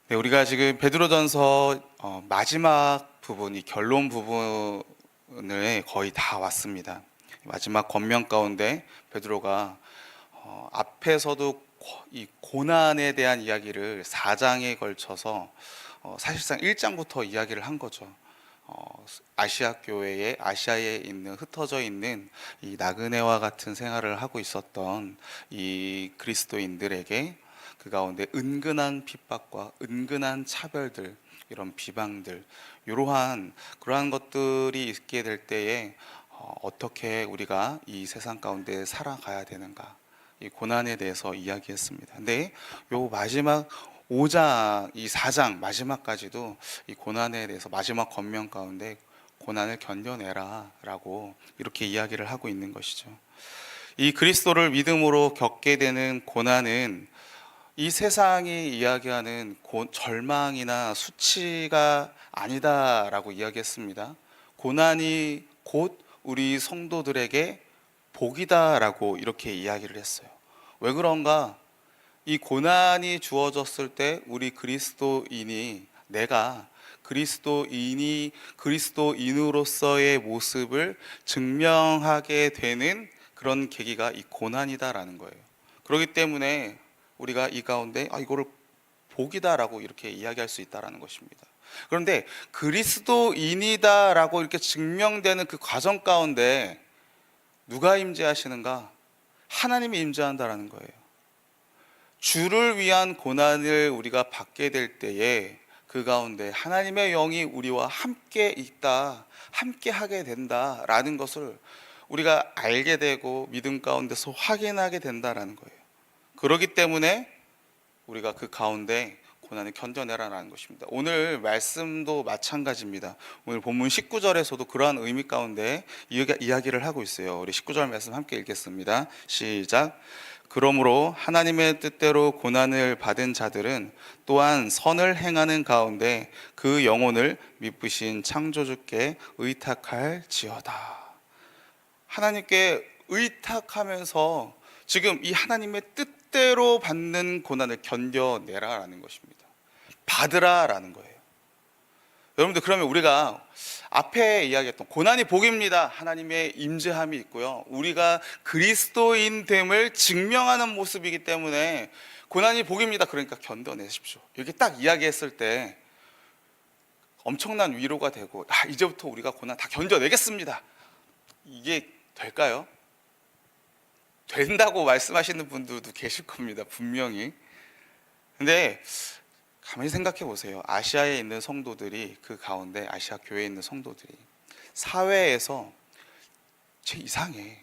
네, 우리가 지금 베드로전서 마지막 부분, 이 결론 부분을 거의 다 왔습니다. 마지막 권면 가운데 베드로가 앞에서도 이 고난에 대한 이야기를 4장에 걸쳐서 사실상 1장부터 이야기를 한 거죠. 아시아 교회에 아시아에 있는 흩어져 있는 이 나그네와 같은 생활을 하고 있었던 이 그리스도인들에게 그 가운데 은근한 핍박과 은근한 차별들, 이런 비방들, 이러한 그러한 것들이 있게 될 때에 어떻게 우리가 이 세상 가운데 살아가야 되는가, 이 고난에 대해서 이야기했습니다. 근데 요 마지막 5장, 이 4장 마지막까지도 이 고난에 대해서 마지막 권면 가운데 고난을 견뎌내라 라고 이렇게 이야기를 하고 있는 것이죠. 이 그리스도를 믿음으로 겪게 되는 고난은 이 세상이 이야기하는 절망이나 수치가 아니다라고 이야기했습니다. 고난이 곧 우리 성도들에게 복이다라고 이렇게 이야기를 했어요. 왜 그런가? 이 고난이 주어졌을 때 우리 그리스도인이, 내가 그리스도인으로서의 모습을 증명하게 되는 그런 계기가 이 고난이다라는 거예요. 그렇기 때문에 우리가 이 가운데 이거를 복이다라고 이렇게 이야기할 수 있다라는 것입니다. 그런데 그리스도인이다라고 이렇게 증명되는 그 과정 가운데 누가 임재하시는가? 하나님이 임재한다라는 거예요. 주를 위한 고난을 우리가 받게 될 때에 그 가운데 하나님의 영이 우리와 함께 있다, 함께 하게 된다라는 것을 우리가 알게 되고 믿음 가운데서 확인하게 된다라는 거예요. 그렇기 때문에 우리가 그 가운데 고난을 견뎌내라는 것입니다. 오늘 말씀도 마찬가지입니다. 오늘 본문 19절에서도 그러한 의미 가운데 이야기를 하고 있어요. 우리 19절 말씀 함께 읽겠습니다. 시작. 그러므로 하나님의 뜻대로 고난을 받은 자들은 또한 선을 행하는 가운데 그 영혼을 미쁘신 창조주께 의탁할지어다. 하나님께 의탁하면서 지금 이 하나님의 뜻대로 받는 고난을 견뎌내라라는 것입니다. 받으라라는 거예요. 여러분들, 그러면 우리가 앞에 이야기했던 고난이 복입니다. 하나님의 임재함이 있고요. 우리가 그리스도인 됨을 증명하는 모습이기 때문에 고난이 복입니다. 그러니까 견뎌내십시오. 이렇게 딱 이야기했을 때 엄청난 위로가 되고, 이제부터 우리가 고난 다 견뎌내겠습니다. 이게 될까요? 된다고 말씀하시는 분들도 계실 겁니다, 분명히. 근데 가만히 생각해 보세요. 아시아에 있는 성도들이, 그 가운데 아시아 교회에 있는 성도들이 사회에서 쟤 이상해,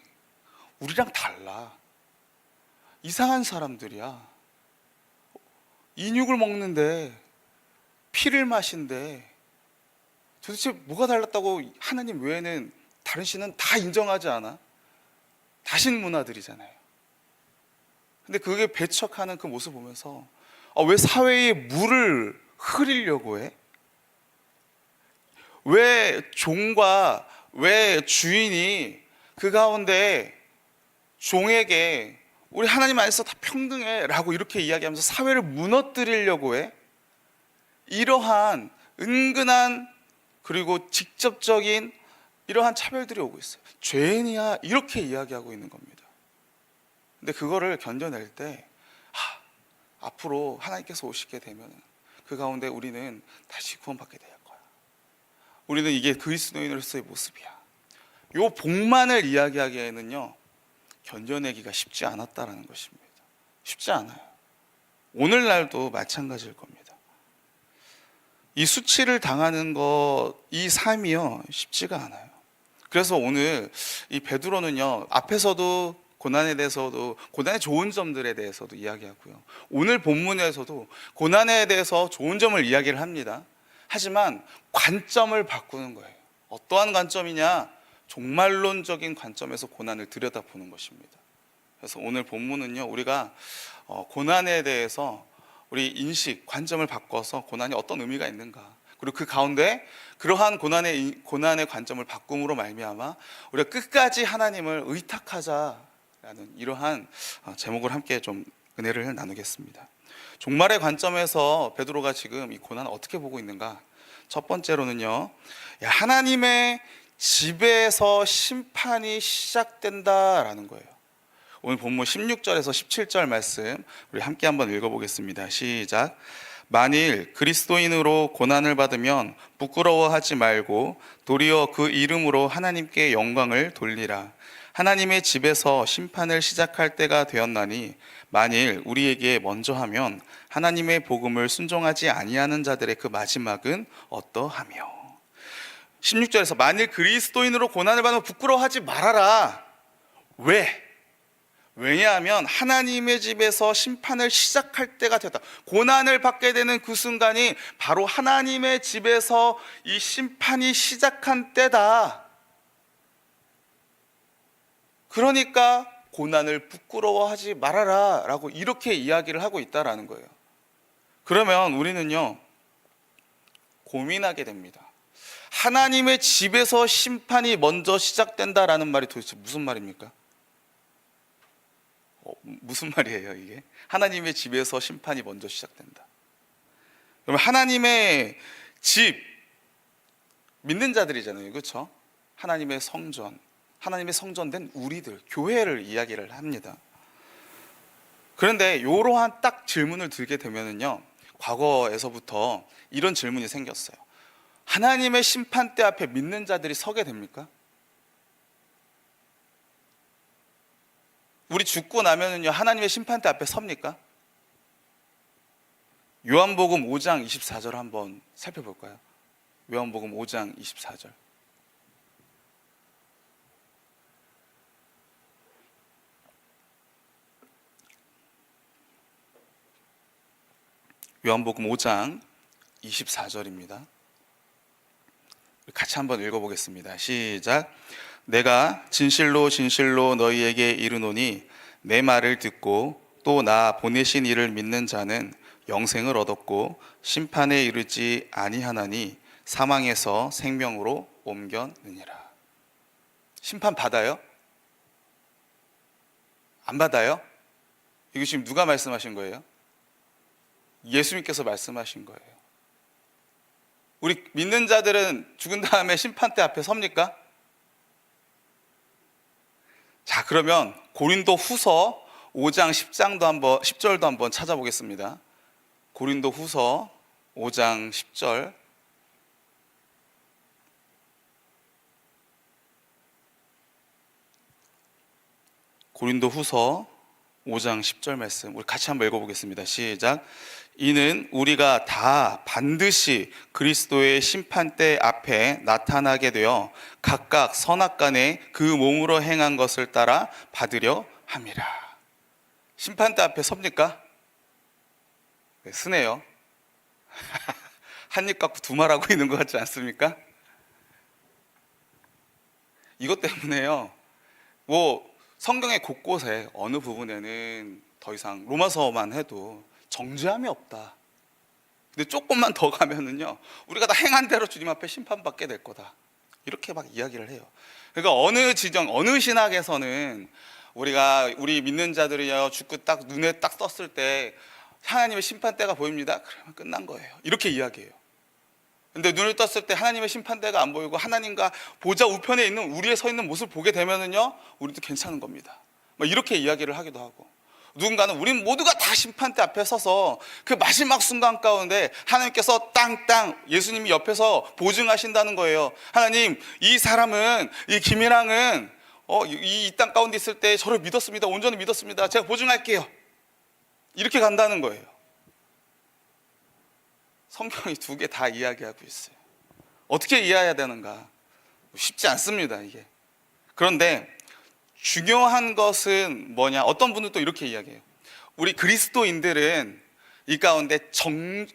우리랑 달라, 이상한 사람들이야, 인육을 먹는데 피를 마신데 도대체 뭐가 달랐다고 하나님 외에는 다른 신은 다 인정하지 않아? 다신 문화들이잖아요. 근데 그게 배척하는 그 모습 보면서 왜 사회에 물을 흐리려고 해? 왜 종과 왜 주인이 그 가운데 종에게 우리 하나님 안에서 다 평등해 라고 이렇게 이야기하면서 사회를 무너뜨리려고 해? 이러한 은근한 그리고 직접적인 이러한 차별들이 오고 있어요. 죄인이야, 이렇게 이야기하고 있는 겁니다. 근데 그거를 견뎌낼 때 앞으로 하나님께서 오시게 되면 그 가운데 우리는 다시 구원받게 될 거야. 우리는 이게 그리스도인으로서의 모습이야. 요 복만을 이야기하기에는요, 견뎌내기가 쉽지 않았다라는 것입니다. 쉽지 않아요. 오늘날도 마찬가지일 겁니다. 이 수치를 당하는 이 삶이요, 쉽지가 않아요. 그래서 오늘 이 베드로는요, 앞에서도 고난에 대해서도, 고난의 좋은 점들에 대해서도 이야기하고요, 오늘 본문에서도 고난에 대해서 좋은 점을 이야기를 합니다. 하지만 관점을 바꾸는 거예요. 어떠한 관점이냐? 종말론적인 관점에서 고난을 들여다보는 것입니다. 그래서 오늘 본문은요, 우리가 고난에 대해서 우리 인식, 관점을 바꿔서 고난이 어떤 의미가 있는가, 그리고 그 가운데 그러한 고난의 관점을 바꿈으로 말미암아 우리가 끝까지 하나님을 의탁하자라는 이러한 제목을 함께 좀 은혜를 나누겠습니다. 종말의 관점에서 베드로가 지금 이 고난을 어떻게 보고 있는가? 첫 번째로는요, 하나님의 집에서 심판이 시작된다라는 거예요. 오늘 본문 16절에서 17절 말씀 우리 함께 한번 읽어보겠습니다. 시작. 만일 그리스도인으로 고난을 받으면 부끄러워하지 말고 도리어 그 이름으로 하나님께 영광을 돌리라. 하나님의 집에서 심판을 시작할 때가 되었나니 만일 우리에게 먼저 하면 하나님의 복음을 순종하지 아니하는 자들의 그 마지막은 어떠하며. 16절에서 만일 그리스도인으로 고난을 받으면 부끄러워하지 말아라. 왜? 왜냐하면 하나님의 집에서 심판을 시작할 때가 됐다. 고난을 받게 되는 그 순간이 바로 하나님의 집에서 이 심판이 시작한 때다. 그러니까 고난을 부끄러워하지 말아라 라고 이렇게 이야기를 하고 있다라는 거예요. 그러면 우리는요, 고민하게 됩니다. 하나님의 집에서 심판이 먼저 시작된다라는 말이 도대체 무슨 말입니까? 무슨 말이에요 이게? 하나님의 집에서 심판이 먼저 시작된다. 그러면 하나님의 집, 믿는 자들이잖아요, 그렇죠? 하나님의 성전, 하나님의 성전된 우리들, 교회를 이야기를 합니다. 그런데 이러한 딱 질문을 들게 되면은요, 과거에서부터 이런 질문이 생겼어요. 하나님의 심판대 앞에 믿는 자들이 서게 됩니까? 우리 죽고 나면은요, 하나님의 심판대 앞에 섭니까? 요한복음 5장 24절 한번 살펴볼까요? 요한복음 5장 24절. 요한복음 5장 24절입니다. 같이 한번 읽어보겠습니다. 시작. 내가 진실로 진실로 너희에게 이르노니 내 말을 듣고 또 나 보내신 이를 믿는 자는 영생을 얻었고 심판에 이르지 아니하나니 사망에서 생명으로 옮겨느니라. 심판 받아요? 안 받아요? 이거 지금 누가 말씀하신 거예요? 예수님께서 말씀하신 거예요. 우리 믿는 자들은 죽은 다음에 심판대 앞에 섭니까? 자, 그러면 고린도 후서 5장 10절도 한번 찾아보겠습니다. 고린도 후서 5장 10절. 고린도 후서 5장 10절 말씀 우리 같이 한번 읽어보겠습니다. 시작. 이는 우리가 다 반드시 그리스도의 심판대 앞에 나타나게 되어 각각 선악간에 그 몸으로 행한 것을 따라 받으려 함이라. 심판대 앞에 섭니까? 네, 쓰네요. 한 입 갖고 두 말하고 있는 것 같지 않습니까? 이것 때문에요, 성경의 곳곳에 어느 부분에는 더 이상 로마서만 해도 정죄함이 없다. 근데 조금만 더 가면은요, 우리가 다 행한 대로 주님 앞에 심판받게 될 거다. 이렇게 막 이야기를 해요. 그러니까 어느 지정, 어느 신학에서는 우리 믿는 자들이요, 죽고 딱 눈에 딱 떴을 때 하나님의 심판대가 보입니다. 그러면 끝난 거예요. 이렇게 이야기해요. 근데 눈을 떴을 때 하나님의 심판대가 안 보이고 하나님과 보좌 우편에 있는 우리의 서 있는 모습을 보게 되면은요, 우리도 괜찮은 겁니다. 이렇게 이야기를 하기도 하고, 누군가는 우린 모두가 다 심판대 앞에 서서 그 마지막 순간 가운데 하나님께서 땅땅 예수님이 옆에서 보증하신다는 거예요. 하나님, 이 사람은, 이 김이랑은 이 땅 가운데 있을 때 저를 믿었습니다. 온전히 믿었습니다. 제가 보증할게요. 이렇게 간다는 거예요. 성경이 두 개 다 이야기하고 있어요. 어떻게 이해해야 되는가? 쉽지 않습니다, 이게. 그런데 중요한 것은 뭐냐? 어떤 분은 또 이렇게 이야기해요. 우리 그리스도인들은 이 가운데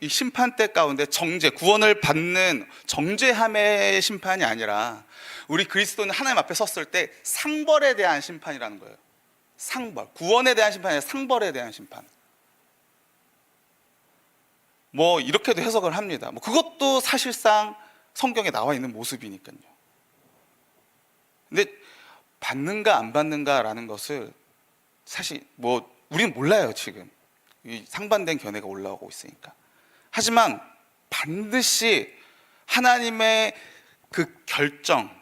이 심판대 가운데 구원을 받는 정죄함의 심판이 아니라, 우리 그리스도는 하나님 앞에 섰을 때 상벌에 대한 심판이라는 거예요. 상벌, 구원에 대한 심판이 아니라 상벌에 대한 심판. 이렇게도 해석을 합니다. 그것도 사실상 성경에 나와 있는 모습이니까요. 근데 받는가 안 받는가라는 것을 사실 우리는 몰라요, 지금. 이 상반된 견해가 올라오고 있으니까. 하지만 반드시 하나님의 그 결정,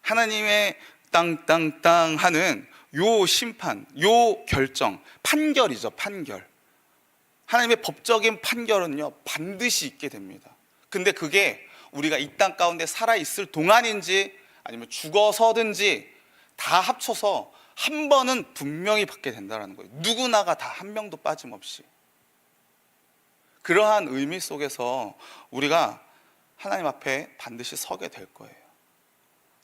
하나님의 땅땅땅 하는 요 심판, 요 결정, 판결이죠, 판결. 하나님의 법적인 판결은요, 반드시 있게 됩니다. 근데 그게 우리가 이 땅 가운데 살아있을 동안인지 아니면 죽어서든지 다 합쳐서 한 번은 분명히 받게 된다는 거예요. 누구나가 다 한 명도 빠짐없이. 그러한 의미 속에서 우리가 하나님 앞에 반드시 서게 될 거예요.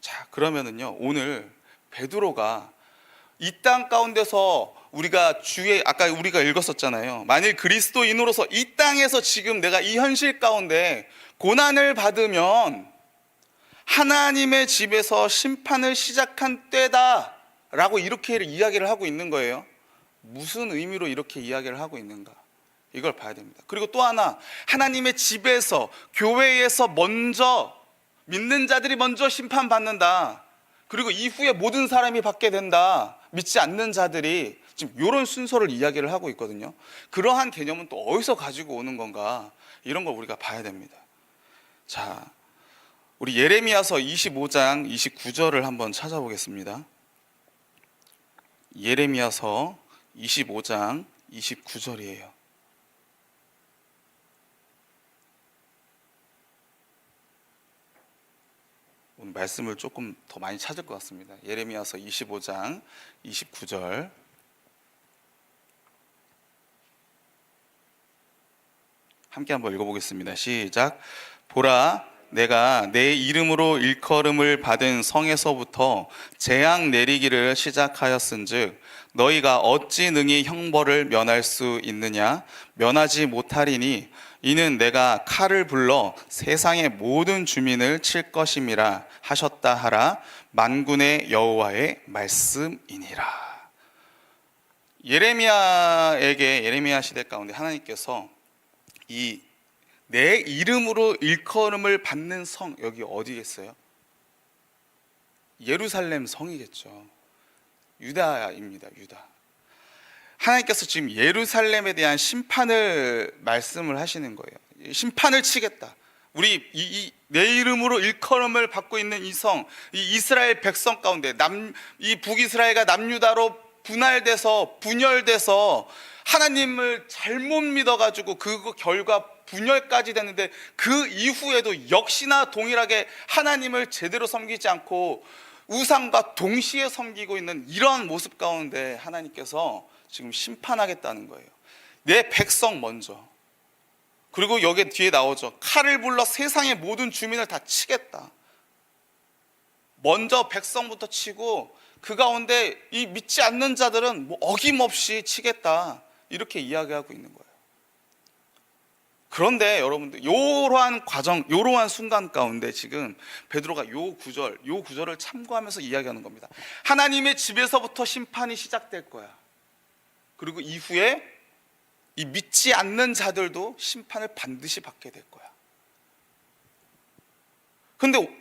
자, 그러면은요, 오늘 베드로가 이 땅 가운데서 우리가 아까 우리가 읽었었잖아요. 만일 그리스도인으로서 이 땅에서 지금 내가 이 현실 가운데 고난을 받으면 하나님의 집에서 심판을 시작한 때다 라고 이렇게 이야기를 하고 있는 거예요. 무슨 의미로 이렇게 이야기를 하고 있는가, 이걸 봐야 됩니다. 그리고 또 하나, 하나님의 집에서, 교회에서 먼저, 믿는 자들이 먼저 심판받는다, 그리고 이후에 모든 사람이 받게 된다, 믿지 않는 자들이, 지금 이런 순서를 이야기를 하고 있거든요. 그러한 개념은 또 어디서 가지고 오는 건가, 이런 걸 우리가 봐야 됩니다. 자, 우리 예레미야서 25장 29절을 한번 찾아보겠습니다. 예레미야서 25장 29절이에요. 오늘 말씀을 조금 더 많이 찾을 것 같습니다. 예레미야서 25장 29절. 함께 한번 읽어보겠습니다. 시작. 보라, 내가 내 이름으로 일컬음을 받은 성에서부터 재앙 내리기를 시작하였은즉 너희가 어찌 능히 형벌을 면할 수 있느냐? 면하지 못하리니 이는 내가 칼을 불러 세상의 모든 주민을 칠 것임이라 하셨다 하라. 만군의 여호와의 말씀이니라. 예레미야 시대 가운데 하나님께서 이 내 이름으로 일컬음을 받는 성, 여기 어디겠어요? 예루살렘 성이겠죠. 유다입니다. 유다. 하나님께서 지금 예루살렘에 대한 심판을 말씀을 하시는 거예요. 심판을 치겠다. 우리 내 이름으로 일컬음을 받고 있는 이 성, 이 이스라엘 백성 가운데 이 북이스라엘과 남유다로 분열돼서 하나님을 잘못 믿어가지고 그 결과 분열까지 됐는데, 그 이후에도 역시나 동일하게 하나님을 제대로 섬기지 않고 우상과 동시에 섬기고 있는 이러한 모습 가운데 하나님께서 지금 심판하겠다는 거예요. 내 백성 먼저, 그리고 여기 뒤에 나오죠. 칼을 불러 세상의 모든 주민을 다 치겠다. 먼저 백성부터 치고 그 가운데 이 믿지 않는 자들은 뭐 어김없이 치겠다, 이렇게 이야기하고 있는 거예요. 그런데 여러분들, 이러한 과정, 이러한 순간 가운데 지금 베드로가 이 구절을 참고하면서 이야기하는 겁니다. 하나님의 집에서부터 심판이 시작될 거야. 그리고 이후에 이 믿지 않는 자들도 심판을 반드시 받게 될 거야. 근데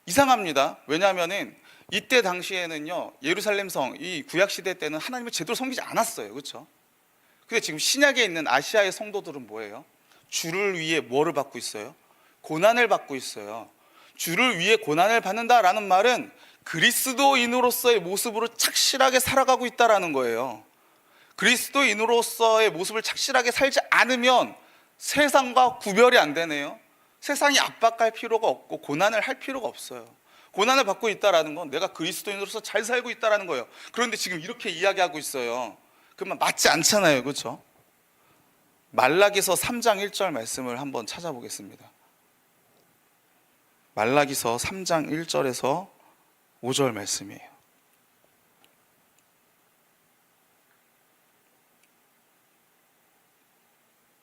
이상합니다. 왜냐하면은 이때 당시에는요, 예루살렘 성, 이 구약 시대 때는 하나님을 제대로 섬기지 않았어요. 그렇죠? 근데 지금 신약에 있는 아시아의 성도들은 뭐예요? 주를 위해 뭐를 받고 있어요? 고난을 받고 있어요. 주를 위해 고난을 받는다라는 말은 그리스도인으로서의 모습으로 착실하게 살아가고 있다라는 거예요. 그리스도인으로서의 모습을 착실하게 살지 않으면 세상과 구별이 안 되네요. 세상이 압박할 필요가 없고 고난을 할 필요가 없어요. 고난을 받고 있다라는 건 내가 그리스도인으로서 잘 살고 있다라는 거예요. 그런데 지금 이렇게 이야기하고 있어요. 그러면 맞지 않잖아요. 그렇죠? 말라기서 3장 1절 말씀을 한번 찾아보겠습니다. 말라기서 3장 1절에서 5절 말씀이에요.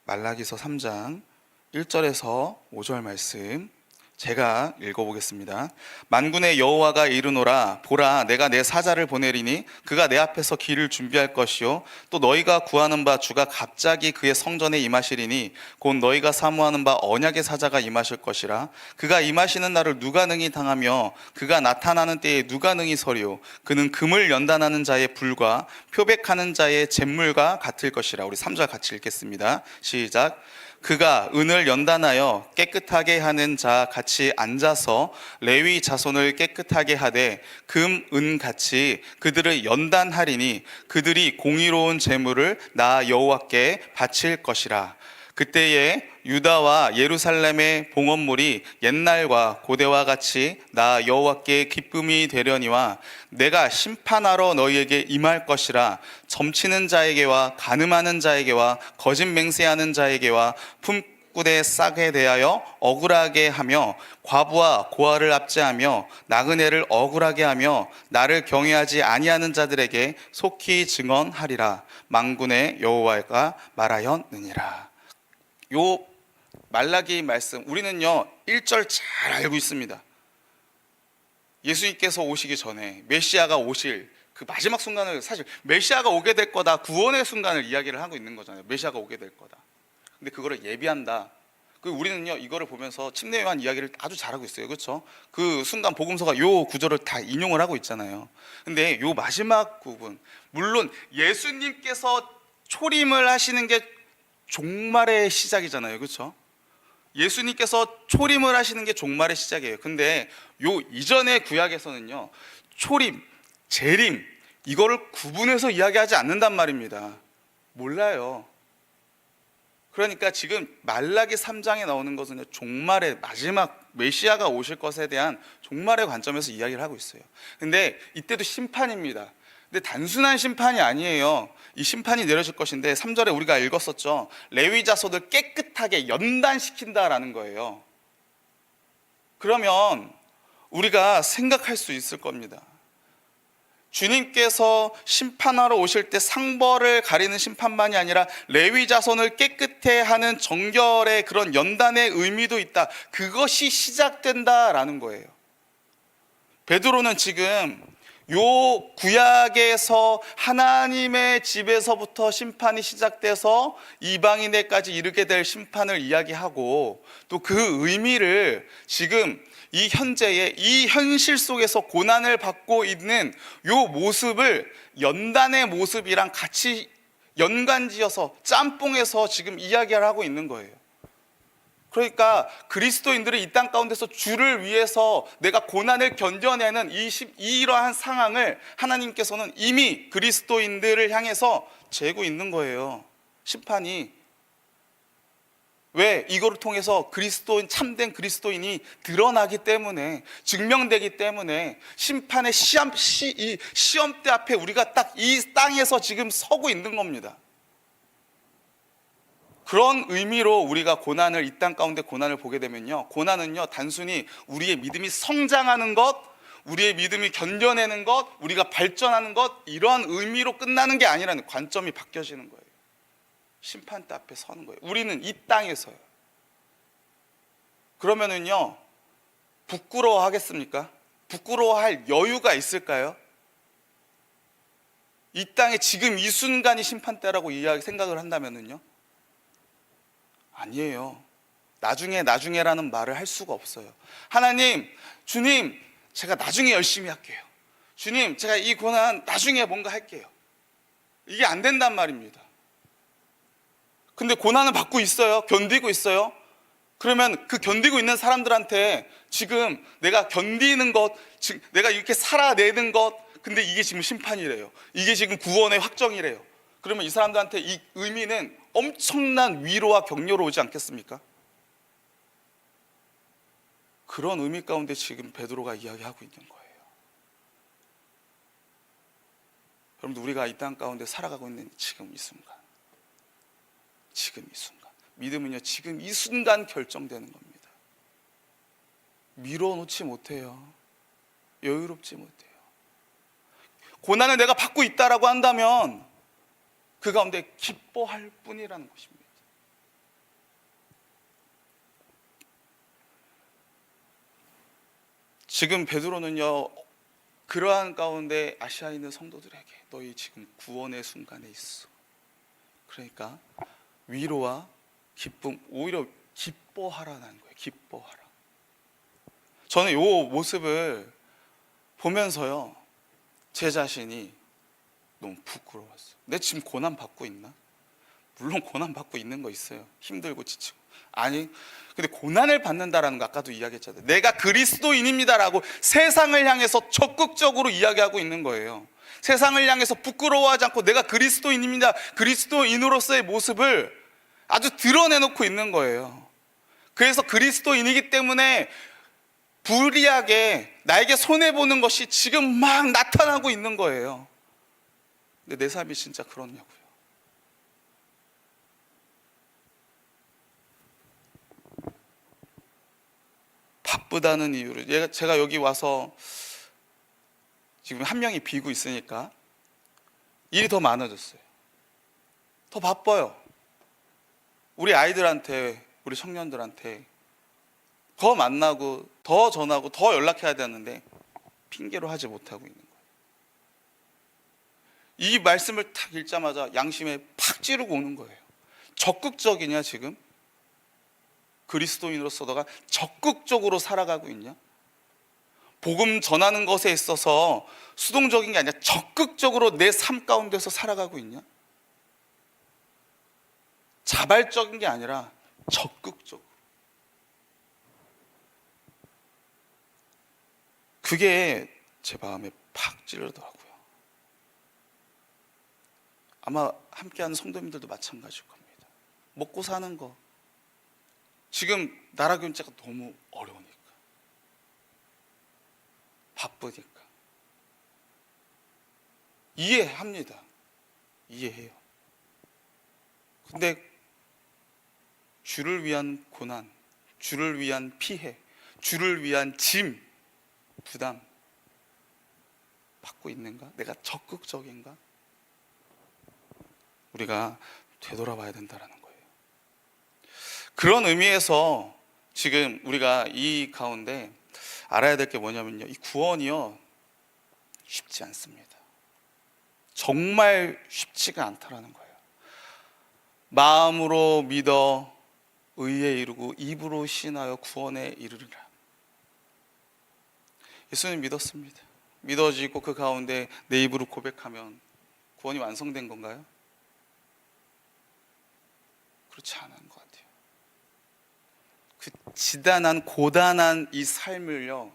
말라기서 3장 1절에서 5절 말씀. 제가 읽어보겠습니다. 만군의 여호와가 이르노라, 보라, 내가 내 사자를 보내리니 그가 내 앞에서 길을 준비할 것이요 또 너희가 구하는 바 주가 갑자기 그의 성전에 임하시리니 곧 너희가 사모하는 바 언약의 사자가 임하실 것이라. 그가 임하시는 날을 누가 능히 당하며 그가 나타나는 때에 누가 능히 서리요. 그는 금을 연단하는 자의 불과 표백하는 자의 잿물과 같을 것이라. 우리 3절 같이 읽겠습니다. 시작. 그가 은을 연단하여 깨끗하게 하는 자 같이 앉아서 레위 자손을 깨끗하게 하되 금, 은 같이 그들을 연단하리니 그들이 공의로운 제물을 나 여호와께 바칠 것이라. 그때에 유다와 예루살렘의 봉헌물이 옛날과 고대와 같이 나 여호와께 기쁨이 되려니와 내가 심판하러 너희에게 임할 것이라. 점치는 자에게와 간음하는 자에게와 거짓 맹세하는 자에게와 품꾼의 싹에 대하여 억울하게 하며 과부와 고아를 압제하며 나그네를 억울하게 하며 나를 경외하지 아니하는 자들에게 속히 증언하리라. 만군의 여호와가 말하였느니라. 요 말라기 말씀 우리는요 1절 잘 알고 있습니다. 예수님께서 오시기 전에 메시아가 오실 그 마지막 순간을, 사실 메시아가 오게 될 거다, 구원의 순간을 이야기를 하고 있는 거잖아요. 메시아가 오게 될 거다. 근데 그거를 예비한다. 우리는요 이거를 보면서 침례 요한 이야기를 아주 잘하고 있어요. 그렇죠? 그 순간 복음서가 요 구절을 다 인용을 하고 있잖아요. 근데 요 마지막 부분, 물론 예수님께서 초림을 하시는 게 종말의 시작이잖아요. 그렇죠? 예수님께서 초림을 하시는 게 종말의 시작이에요. 근데 요 이전의 구약에서는요 초림, 재림 이거를 구분해서 이야기하지 않는단 말입니다. 몰라요. 그러니까 지금 말라기 3장에 나오는 것은 종말의 마지막 메시아가 오실 것에 대한 종말의 관점에서 이야기를 하고 있어요. 근데 이때도 심판입니다. 근데 단순한 심판이 아니에요. 이 심판이 내려질 것인데 3절에 우리가 읽었었죠. 레위 자손을 깨끗하게 연단시킨다라는 거예요. 그러면 우리가 생각할 수 있을 겁니다. 주님께서 심판하러 오실 때 상벌을 가리는 심판만이 아니라 레위 자손을 깨끗해 하는 정결의 그런 연단의 의미도 있다. 그것이 시작된다라는 거예요. 베드로는 지금 요 구약에서 하나님의 집에서부터 심판이 시작돼서 이방인에까지 이르게 될 심판을 이야기하고 또 그 의미를 지금 이 현재의 이 현실 속에서 고난을 받고 있는 요 모습을 연단의 모습이랑 같이 연관지어서 짬뽕해서 지금 이야기를 하고 있는 거예요. 그러니까 그리스도인들이 이 땅 가운데서 주를 위해서 내가 고난을 견뎌내는 이러한 상황을 하나님께서는 이미 그리스도인들을 향해서 재고 있는 거예요. 심판이. 왜? 이거를 통해서 그리스도인, 참된 그리스도인이 드러나기 때문에, 증명되기 때문에 심판의 시험대 앞에 우리가 딱 이 땅에서 지금 서고 있는 겁니다. 그런 의미로 우리가 고난을, 이 땅 가운데 고난을 보게 되면요, 고난은요 단순히 우리의 믿음이 성장하는 것, 우리의 믿음이 견뎌내는 것, 우리가 발전하는 것, 이런 의미로 끝나는 게 아니라는 관점이 바뀌어지는 거예요. 심판대 앞에 서는 거예요. 우리는 이 땅에서요. 그러면은요 부끄러워하겠습니까? 부끄러워할 여유가 있을까요? 이 땅에 지금 이 순간이 심판대라고 생각을 한다면은요, 아니에요. 나중에라는 말을 할 수가 없어요. 하나님, 주님, 제가 나중에 열심히 할게요. 주님, 제가 이 고난 나중에 뭔가 할게요. 이게 안 된단 말입니다. 근데 고난을 받고 있어요. 견디고 있어요. 그러면 그 견디고 있는 사람들한테 지금 내가 견디는 것, 내가 이렇게 살아내는 것, 근데 이게 지금 심판이래요. 이게 지금 구원의 확정이래요. 그러면 이 사람들한테 이 의미는 엄청난 위로와 격려로 오지 않겠습니까? 그런 의미 가운데 지금 베드로가 이야기하고 있는 거예요. 여러분들, 우리가 이 땅 가운데 살아가고 있는 지금 이 순간, 믿음은요 지금 이 순간 결정되는 겁니다. 미뤄놓지 못해요. 여유롭지 못해요. 고난을 내가 받고 있다라고 한다면 그 가운데 기뻐할 뿐이라는 것입니다. 지금 베드로는요, 그러한 가운데 아시아에 있는 성도들에게 너희 지금 구원의 순간에 있어. 그러니까 위로와 기쁨, 오히려 기뻐하라는 거예요. 기뻐하라. 저는 이 모습을 보면서요, 제 자신이 너무 부끄러웠어요. 내 지금 고난 받고 있나? 물론 고난 받고 있는 거 있어요. 힘들고 지치고. 아니, 근데 고난을 받는다라는 거 아까도 이야기했잖아요. 내가 그리스도인입니다라고 세상을 향해서 적극적으로 이야기하고 있는 거예요. 세상을 향해서 부끄러워하지 않고 내가 그리스도인입니다, 그리스도인으로서의 모습을 아주 드러내놓고 있는 거예요. 그래서 그리스도인이기 때문에 불이하게 나에게 손해보는 것이 지금 막 나타나고 있는 거예요. 근데 내 삶이 진짜 그렇냐고요. 바쁘다는 이유로, 제가 여기 와서 지금 한 명이 비고 있으니까 일이 더 많아졌어요. 더 바빠요. 우리 아이들한테, 우리 청년들한테 더 만나고 더 전하고 더 연락해야 되는데 핑계로 하지 못하고 있는 거예요. 이 말씀을 탁 읽자마자 양심에 팍 찌르고 오는 거예요. 적극적이냐 지금? 그리스도인으로서 너가 적극적으로 살아가고 있냐? 복음 전하는 것에 있어서 수동적인 게 아니라 적극적으로 내 삶 가운데서 살아가고 있냐? 자발적인 게 아니라 적극적으로. 그게 제 마음에 팍 찌르더라고요. 아마 함께하는 성도님들도 마찬가지일 겁니다. 먹고 사는 거 지금 나라 경제가 너무 어려우니까, 바쁘니까 이해합니다. 이해해요. 근데 주를 위한 고난, 주를 위한 피해, 주를 위한 짐, 부담 받고 있는가? 내가 적극적인가? 우리가 되돌아봐야 된다는 거예요. 그런 의미에서 지금 우리가 이 가운데 알아야 될 게 뭐냐면요, 이 구원이요 쉽지 않습니다. 정말 쉽지가 않다라는 거예요. 마음으로 믿어 의에 이르고 입으로 신하여 구원에 이르리라. 예수님 믿었습니다. 믿어지고 그 가운데 내 입으로 고백하면 구원이 완성된 건가요? 그렇지 않은 것 같아요. 그 지단한 고단한 이 삶을요,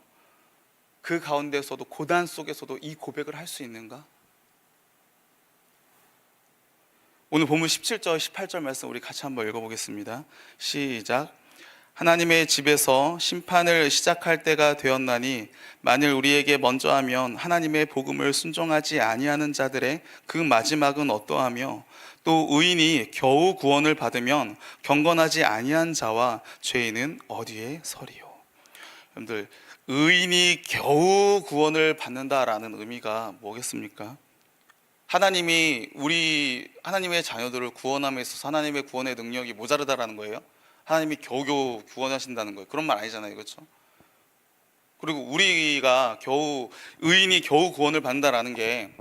그 가운데서도, 고단 속에서도 이 고백을 할 수 있는가? 오늘 본문 17절 18절 말씀 우리 같이 한번 읽어보겠습니다. 시작. 하나님의 집에서 심판을 시작할 때가 되었나니 만일 우리에게 먼저 하면 하나님의 복음을 순종하지 아니하는 자들의 그 마지막은 어떠하며, 또 의인이 겨우 구원을 받으면 경건하지 아니한 자와 죄인은 어디에 서리요. 여러분들, 의인이 겨우 구원을 받는다라는 의미가 뭐겠습니까? 하나님이 하나님의 자녀들을 구원함에 있어서 하나님의 구원의 능력이 모자르다라는 거예요? 하나님이 겨우겨우 구원하신다는 거예요? 그런 말 아니잖아요, 그렇죠? 그리고 의인이 겨우 구원을 받는다라는 게,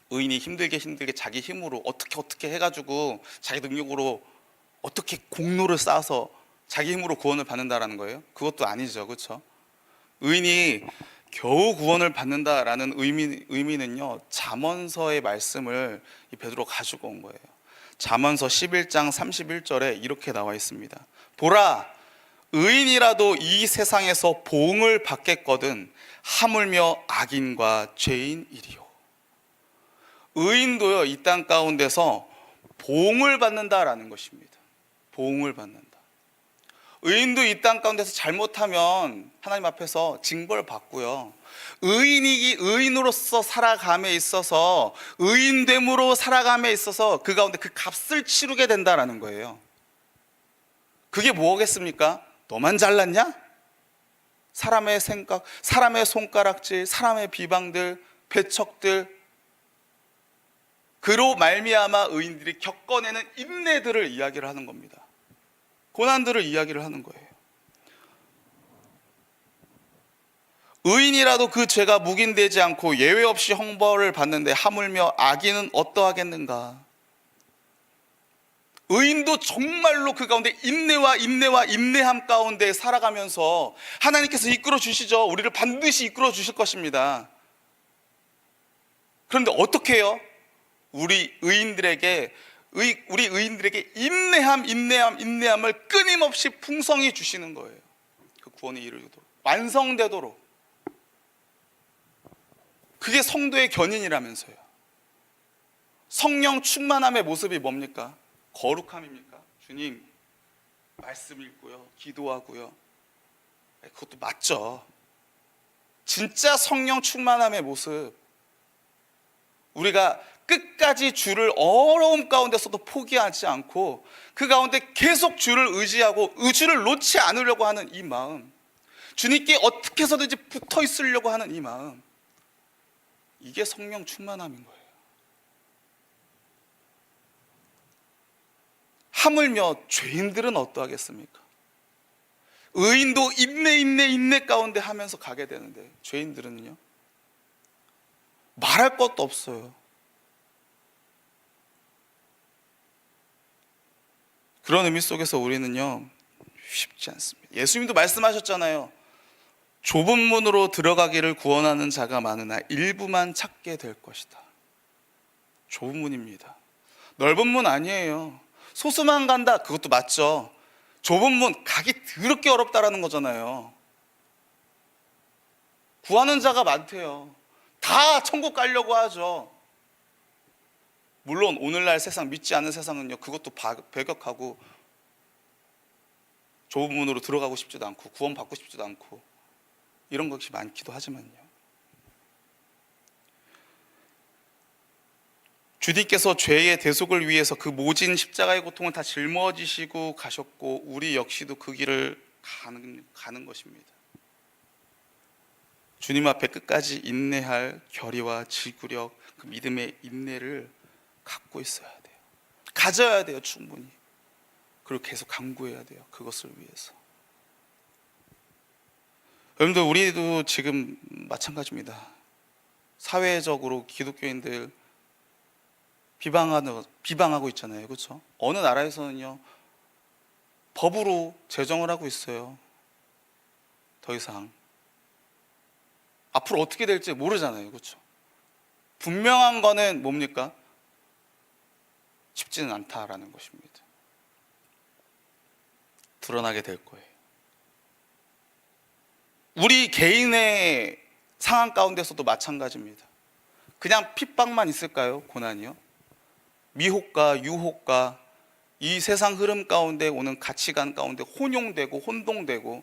의인이 힘들게 자기 힘으로 어떻게 해가지고 자기 능력으로 어떻게 공로를 쌓아서 자기 힘으로 구원을 받는다라는 거예요? 그것도 아니죠, 그렇죠? 의인이 겨우 구원을 받는다라는 의미는요, 잠언서의 말씀을 이 베드로가 가지고 온 거예요. 잠언서 11장 31절에 이렇게 나와 있습니다. 보라, 의인이라도 이 세상에서 보응을 받겠거든 하물며 악인과 죄인이리요. 의인도요, 이 땅 가운데서 보응을 받는다라는 것입니다. 보응을 받는다. 의인도 이 땅 가운데서 잘못하면 하나님 앞에서 징벌 받고요, 의인으로서 살아감에 있어서, 의인됨으로 살아감에 있어서 그 가운데 그 값을 치르게 된다라는 거예요. 그게 뭐겠습니까? 너만 잘났냐? 사람의 생각, 사람의 손가락질, 사람의 비방들, 배척들, 그로 말미암아 의인들이 겪어내는 인내들을 이야기를 하는 겁니다. 고난들을 이야기를 하는 거예요. 의인이라도 그 죄가 묵인되지 않고 예외 없이 형벌을 받는데 하물며 악인은 어떠하겠는가? 의인도 정말로 그 가운데 인내와 인내함 가운데 살아가면서 하나님께서 이끌어 주시죠. 우리를 반드시 이끌어 주실 것입니다. 그런데 어떻게 해요? 우리 의인들에게 인내함을 끊임없이 풍성히 주시는 거예요. 그 구원이 이루도록, 완성되도록. 그게 성도의 견인이라면서요. 성령 충만함의 모습이 뭡니까? 거룩함입니까? 주님, 말씀 읽고요, 기도하고요. 그것도 맞죠. 진짜 성령 충만함의 모습, 우리가 끝까지 주를 어려움 가운데서도 포기하지 않고 그 가운데 계속 주를 의지하고 주를 놓지 않으려고 하는 이 마음, 주님께 어떻게 해서든지 붙어 있으려고 하는 이 마음, 이게 성령 충만함인 거예요. 하물며 죄인들은 어떠하겠습니까? 의인도 인내 가운데 하면서 가게 되는데 죄인들은요, 말할 것도 없어요. 그런 의미 속에서 우리는요, 쉽지 않습니다. 예수님도 말씀하셨잖아요. 좁은 문으로 들어가기를 구원하는 자가 많으나 일부만 찾게 될 것이다. 좁은 문입니다. 넓은 문 아니에요. 소수만 간다, 그것도 맞죠. 좁은 문, 가기 더럽게 어렵다라는 거잖아요. 구하는 자가 많대요. 다 천국 가려고 하죠. 물론 오늘날 세상, 믿지 않는 세상은요, 그것도 배격하고 좁은 문으로 들어가고 싶지도 않고 구원 받고 싶지도 않고 이런 것이 많기도 하지만요, 주님께서 죄의 대속을 위해서 그 모진 십자가의 고통을 다 짊어지시고 가셨고 우리 역시도 그 길을 가는 것입니다. 주님 앞에 끝까지 인내할 결의와 지구력, 그 믿음의 인내를 갖고 있어야 돼요. 가져야 돼요, 충분히. 그리고 계속 강구해야 돼요, 그것을 위해서. 여러분들, 우리도 지금 마찬가지입니다. 사회적으로 기독교인들 비방하고 있잖아요, 그렇죠? 어느 나라에서는요, 법으로 제정을 하고 있어요. 더 이상 앞으로 어떻게 될지 모르잖아요, 그렇죠? 분명한 거는 뭡니까? 쉽지는 않다라는 것입니다. 드러나게 될 거예요. 우리 개인의 상황 가운데서도 마찬가지입니다. 그냥 핍박만 있을까요? 고난이요? 미혹과 유혹과 이 세상 흐름 가운데 오는 가치관 가운데 혼용되고 혼동되고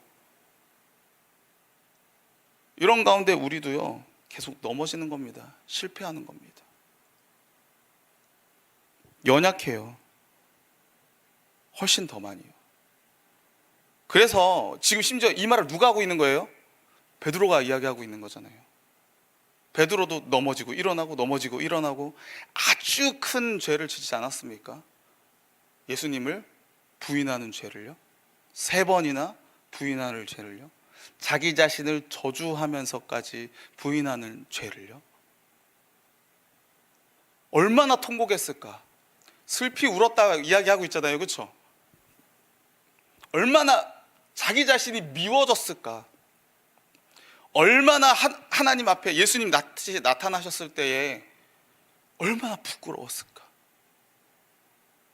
이런 가운데 우리도요, 계속 넘어지는 겁니다. 실패하는 겁니다. 연약해요. 훨씬 더 많이요. 그래서 지금 심지어 이 말을 누가 하고 있는 거예요? 베드로가 이야기하고 있는 거잖아요. 베드로도 넘어지고 일어나고 넘어지고 일어나고 아주 큰 죄를 지지 않았습니까? 예수님을 부인하는 죄를요, 3번이나 부인하는 죄를요, 자기 자신을 저주하면서까지 부인하는 죄를요. 얼마나 통곡했을까? 슬피 울었다 이야기하고 있잖아요, 그렇죠? 얼마나 자기 자신이 미워졌을까? 얼마나 하나님 앞에 예수님 나타나셨을 때에 얼마나 부끄러웠을까?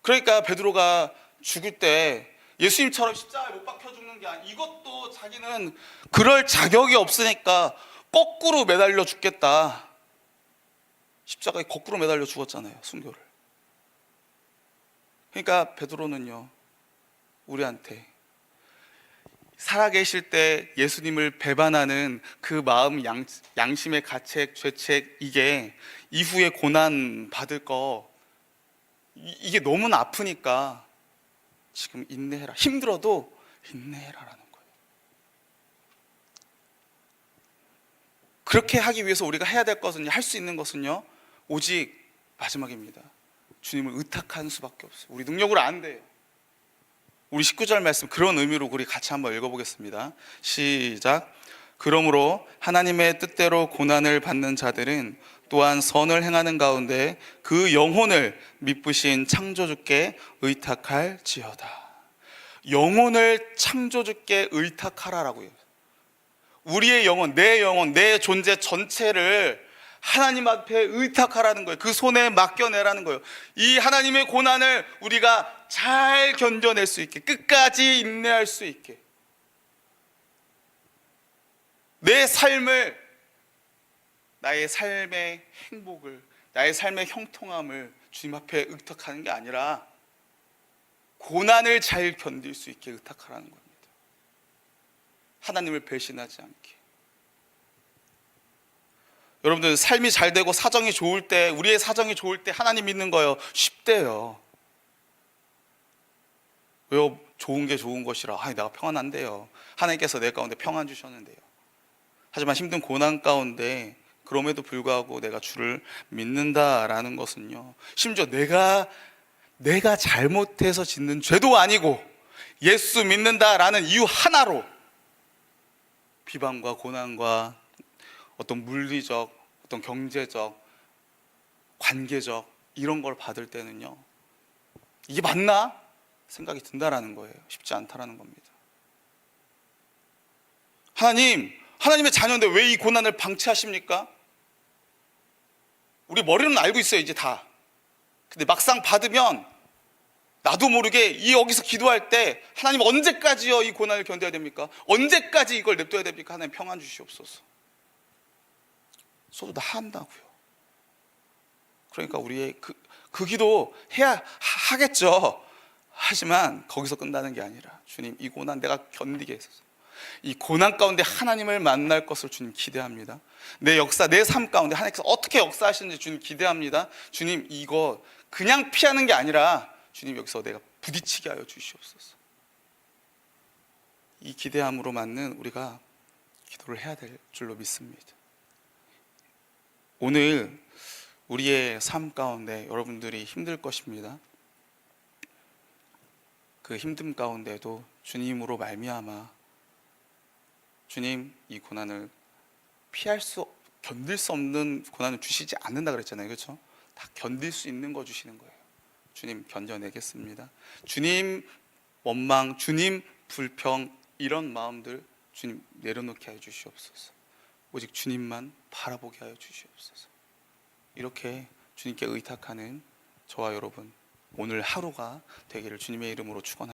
그러니까 베드로가 죽을 때 예수님처럼 십자가에 못 박혀 죽는 게 아니라 이것도 자기는 그럴 자격이 없으니까 거꾸로 매달려 죽겠다. 십자가에 거꾸로 매달려 죽었잖아요, 순교를. 그러니까 베드로는요, 우리한테 살아계실 때 예수님을 배반하는 그 마음, 양심의 가책, 죄책, 이게 이후에 고난 받을 거, 이게 너무나 아프니까 지금 인내해라. 힘들어도 인내해라라는 거예요. 그렇게 하기 위해서 우리가 해야 될 것은요, 할 수 있는 것은요, 오직 마지막입니다. 주님을 의탁하는 수밖에 없어요. 우리 능력으로 안 돼요. 우리 19절 말씀, 그런 의미로 우리 같이 한번 읽어보겠습니다. 시작. 그러므로 하나님의 뜻대로 고난을 받는 자들은 또한 선을 행하는 가운데 그 영혼을 미쁘신 창조주께 의탁할지어다. 영혼을 창조주께 의탁하라라고요. 우리의 영혼, 내 존재 전체를 하나님 앞에 의탁하라는 거예요. 그 손에 맡겨내라는 거예요. 이 하나님의 고난을 우리가 잘 견뎌낼 수 있게, 끝까지 인내할 수 있게, 내 삶을, 나의 삶의 행복을, 나의 삶의 형통함을 주님 앞에 의탁하는 게 아니라 고난을 잘 견딜 수 있게 의탁하라는 겁니다. 하나님을 배신하지 않게. 여러분들 삶이 잘 되고 사정이 좋을 때, 우리의 사정이 좋을 때 하나님 믿는 거요 쉽대요. 왜요? 좋은 게 좋은 것이라. 내가 평안한데요. 하나님께서 내 가운데 평안 주셨는데요. 하지만 힘든 고난 가운데 그럼에도 불구하고 내가 주를 믿는다라는 것은요, 심지어 내가 잘못해서 짓는 죄도 아니고 예수 믿는다라는 이유 하나로 비방과 고난과 어떤 물리적, 어떤 경제적, 관계적 이런 걸 받을 때는요, 이게 맞나? 생각이 든다라는 거예요. 쉽지 않다라는 겁니다. 하나님의 자녀인데 왜 이 고난을 방치하십니까? 우리 머리로는 알고 있어요, 이제 다. 근데 막상 받으면 나도 모르게 여기서 기도할 때 하나님 언제까지요 이 고난을 견뎌야 됩니까? 언제까지 이걸 냅둬야 됩니까? 하나님 평안 주시옵소서. 저도 다 한다고요. 그러니까 우리의 그 기도 하겠죠. 하지만 거기서 끝나는 게 아니라, 주님 이 고난 내가 견디게 해서 이 고난 가운데 하나님을 만날 것을 주님 기대합니다. 내 역사, 내 삶 가운데 하나님께서 어떻게 역사하시는지 주님 기대합니다. 주님 이거 그냥 피하는 게 아니라 주님 여기서 내가 부딪히게 하여 주시옵소서. 이 기대함으로 맞는 우리가 기도를 해야 될 줄로 믿습니다. 오늘 우리의 삶 가운데 여러분들이 힘들 것입니다. 그 힘듦 가운데도 주님으로 말미암아 주님 이 고난을 견딜 수 없는 고난을 주시지 않는다 그랬잖아요. 그렇죠? 다 견딜 수 있는 거 주시는 거예요. 주님 견뎌내겠습니다. 주님 원망, 주님 불평 이런 마음들 주님 내려놓게 하여 주시옵소서. 오직 주님만 바라보게 하여 주시옵소서. 이렇게 주님께 의탁하는 저와 여러분 오늘 하루가 되기를 주님의 이름으로 축원합니다.